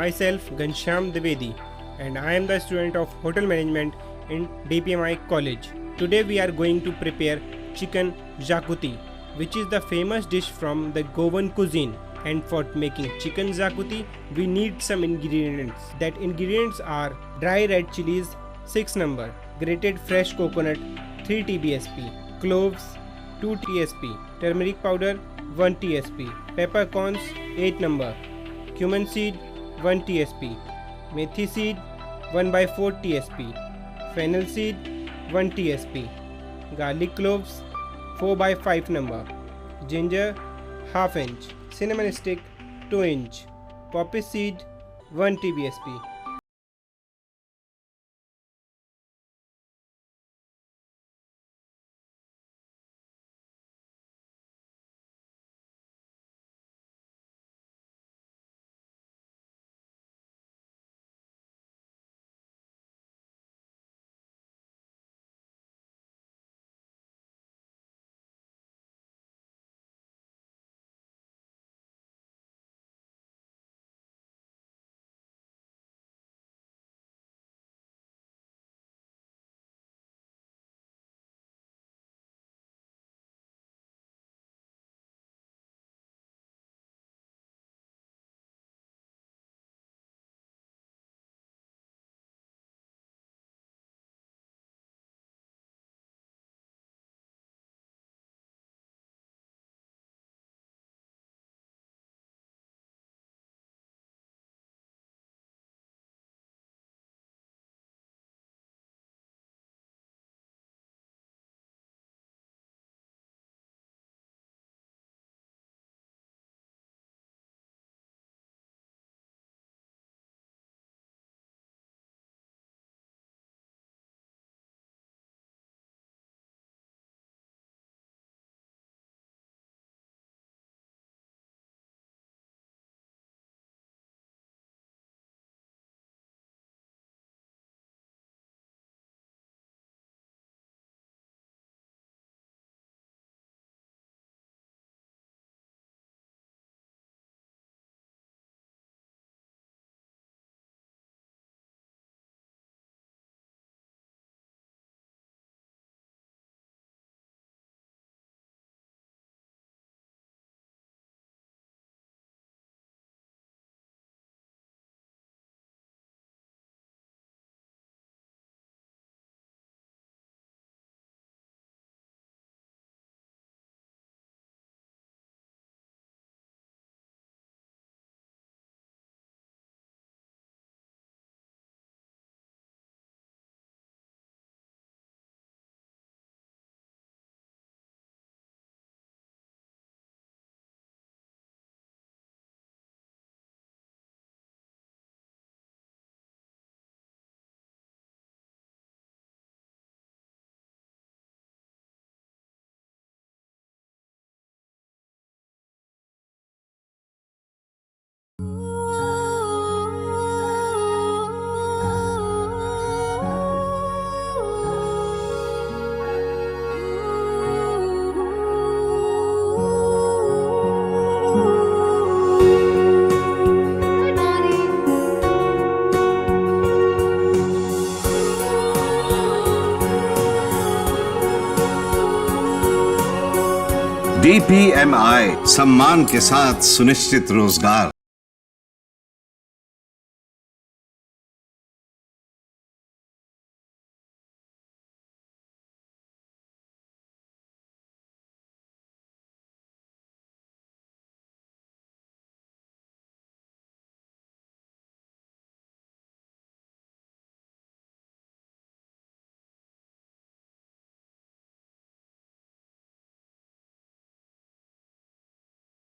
myself Ghanshyam Dwivedi, and I am the student of Hotel Management in DPMI College. Today we are going to prepare chicken jacuti, which is the famous dish from the Goan cuisine. And for making chicken jacuti, we need some ingredients. That ingredients are dry red chilies 6 number, grated fresh coconut 3 tbsp, cloves 2 tsp, turmeric powder 1 tsp, peppercorns 8 number, cumin seed 1 tsp, methi seed 1 by 4 tsp, fennel seed 1 tsp, garlic cloves 4 by 5 number, ginger ½ inch, cinnamon stick 2 inch, poppy seed 1 tbsp. DPMI सम्मान के साथ सुनिश्चित रोजगार।